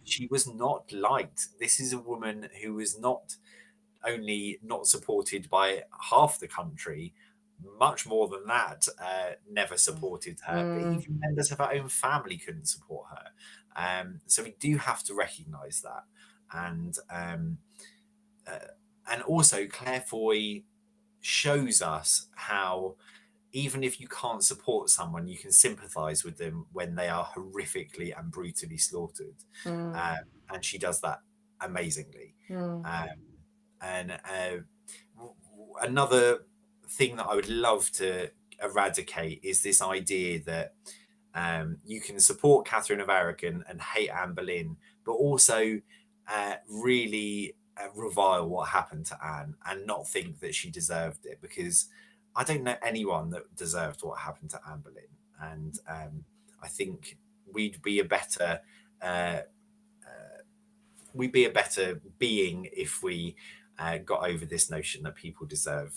She was not liked. This is a woman who was not only not supported by half the country, much more than that, never supported her. But even members of her own family couldn't support her. So we do have to recognise that. And also Claire Foy shows us how even if you can't support someone, you can sympathise with them when they are horrifically and brutally slaughtered. And she does that amazingly. Another thing that I would love to eradicate is this idea that you can support Catherine of Aragon and hate Anne Boleyn, but also really revile what happened to Anne and not think that she deserved it, because I don't know anyone that deserved what happened to Anne Boleyn. And I think we'd be a better being if we got over this notion that people deserve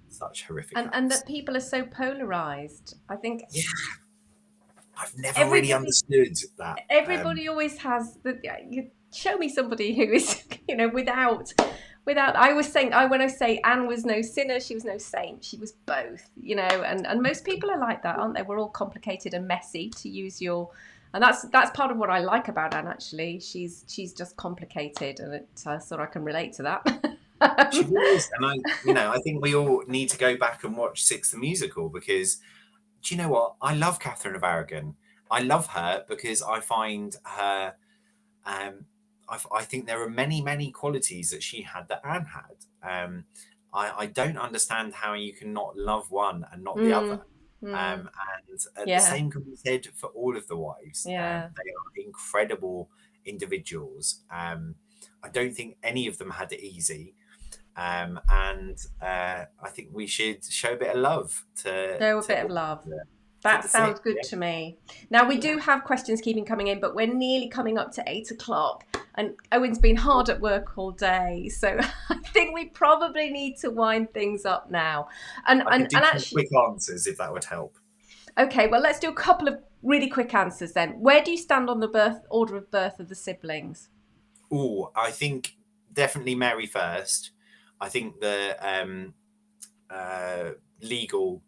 such horrific and that people are so polarized. I think I've never really understood that. Everybody always has you show me somebody who is, without I was saying, when I say Anne was no sinner, she was no saint, she was both, and most people are like that, aren't they? We're all complicated and messy, to use your, and that's part of what I like about Anne, actually. She's just complicated, and I thought I can relate to that. She is, and I think we all need to go back and watch Six the Musical, because do you know what? I love Catherine of Aragon. I love her because I find her I think there are many qualities that she had that Anne had. I don't understand how you can not love one and not the other. And the same can be said for all of the wives. They are incredible individuals. I don't think any of them had it easy. And I think we should show a bit of love That sounds good to me. Now, we do have questions keeping coming in, but we're nearly coming up to 8 o'clock, and Owen's been hard at work all day, so I think we probably need to wind things up now. And actually, quick answers, if that would help. Okay, well, let's do a couple of really quick answers then. Where do you stand on the order of birth of the siblings? Oh, I think definitely Mary first. I think the legal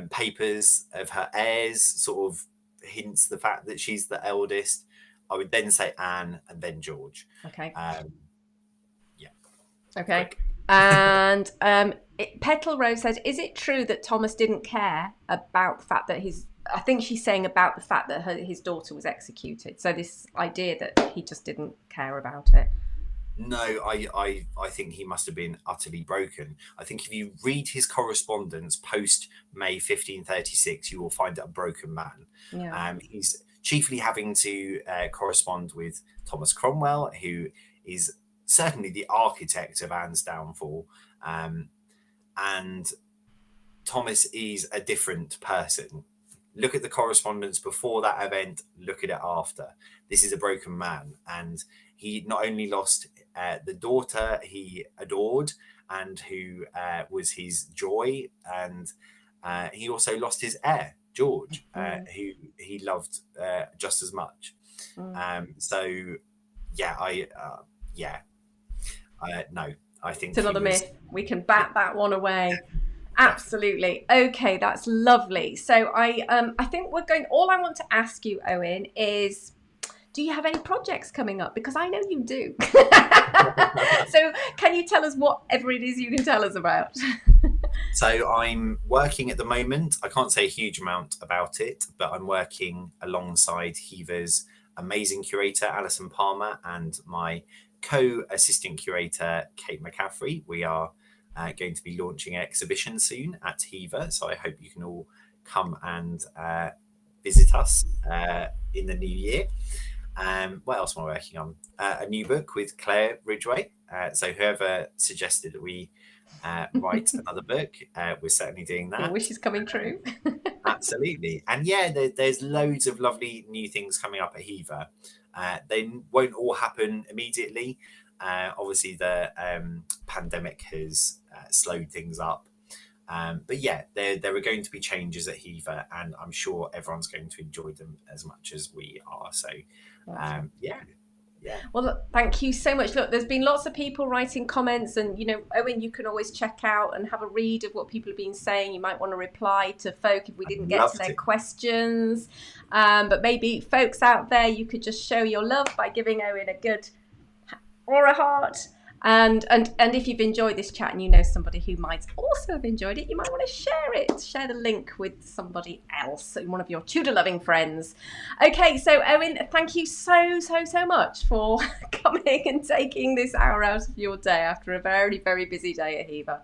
papers of her heirs sort of hints the fact that she's the eldest. I would then say Anne and then George. Okay. Okay. And Petal Rose says, is it true that Thomas didn't care about the fact that I think she's saying about the fact that his daughter was executed. So this idea that he just didn't care about it. No, I think he must have been utterly broken. I think if you read his correspondence post May 1536, you will find a broken man. Yeah. He's chiefly having to correspond with Thomas Cromwell, who is certainly the architect of Anne's downfall. And Thomas is a different person. Look at the correspondence before that event, look at it after. This is a broken man. And he not only lost the daughter he adored and who was his joy, and he also lost his heir, George, who he loved just as much. No, I think it's another myth. We can bat that one away. Absolutely. Okay, that's lovely. So I think all I want to ask you, Owen, is, do you have any projects coming up? Because I know you do. So can you tell us whatever it is you can tell us about? So I'm working at the moment. I can't say a huge amount about it, but I'm working alongside Hever's amazing curator, Alison Palmer, and my co-assistant curator, Kate McCaffrey. We are going to be launching an exhibition soon at Hever, so I hope you can all come and visit us in the new year. What else am I working on? A new book with Claire Ridgway. So whoever suggested that we write another book, we're certainly doing that. Your wish is coming true. Absolutely. And yeah, there's loads of lovely new things coming up at Hever. They won't all happen immediately. Obviously, the pandemic has slowed things up. But yeah, there are going to be changes at Hever, and I'm sure everyone's going to enjoy them as much as we are. So yeah. Well, look, thank you so much. Look, there's been lots of people writing comments, and Owen, you can always check out and have a read of what people have been saying. You might want to reply to folk if we didn't get to their questions. But maybe folks out there, you could just show your love by giving Owen a good or a heart. And if you've enjoyed this chat and you know somebody who might also have enjoyed it, you might want to share it. Share the link with somebody else, one of your Tudor loving friends. Okay, so Owen, thank you so much for coming and taking this hour out of your day after a very, very busy day at Hever.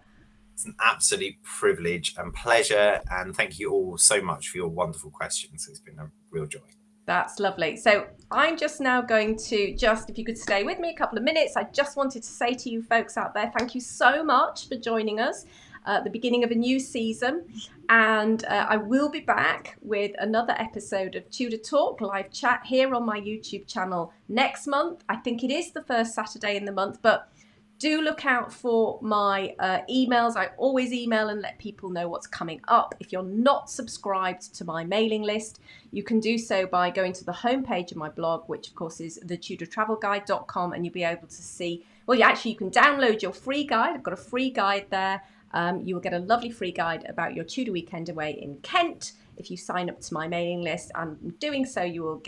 It's an absolute privilege and pleasure, and thank you all so much for your wonderful questions. It's been a real joy. That's lovely. So I'm just now going to if you could stay with me a couple of minutes, I just wanted to say to you folks out there, thank you so much for joining us at the beginning of a new season. And I will be back with another episode of Tudor Talk live chat here on my YouTube channel next month. I think it is the first Saturday in the month, but do look out for my emails. I always email and let people know what's coming up. If you're not subscribed to my mailing list, you can do so by going to the homepage of my blog, which of course is thetudortravelguide.com, and you'll be able to see, well, you can download your free guide. I've got a free guide there. You will get a lovely free guide about your Tudor weekend away in Kent if you sign up to my mailing list, and doing so you will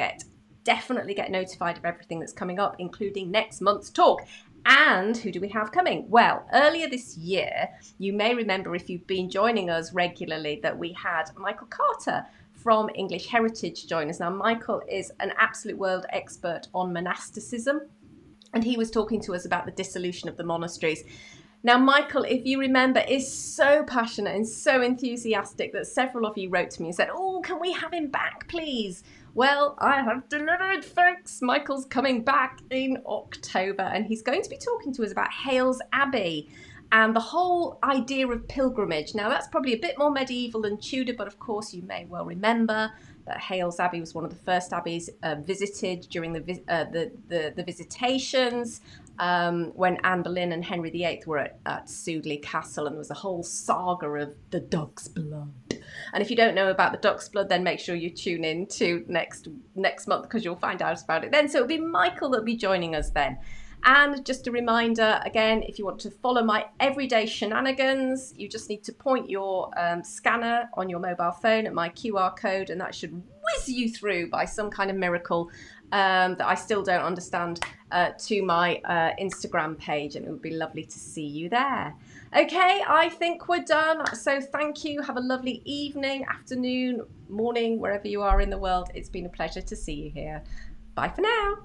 definitely get notified of everything that's coming up, including next month's talk. And who do we have coming? Well, earlier this year, you may remember if you've been joining us regularly that we had Michael Carter from English Heritage join us. Now, Michael is an absolute world expert on monasticism, and he was talking to us about the dissolution of the monasteries. Now, Michael, if you remember, is so passionate and so enthusiastic that several of you wrote to me and said, "Oh, can we have him back, please?" Well, I have delivered, folks. Michael's coming back in October, and he's going to be talking to us about Hales Abbey and the whole idea of pilgrimage. Now, that's probably a bit more medieval than Tudor, but of course you may well remember that Hales Abbey was one of the first abbeys visited during the visitations when Anne Boleyn and Henry VIII were at Tudor Castle, and there was a whole saga of the duck's blood. And if you don't know about the duck's blood, then make sure you tune in to next month, because you'll find out about it then. So it'll be Michael that'll be joining us then. And just a reminder, again, if you want to follow my everyday shenanigans, you just need to point your scanner on your mobile phone at my QR code, and that should whiz you through by some kind of miracle that I still don't understand to my Instagram page, and it would be lovely to see you there. Okay, I think we're done. So thank you. Have a lovely evening, afternoon, morning, wherever you are in the world. It's been a pleasure to see you here. Bye for now.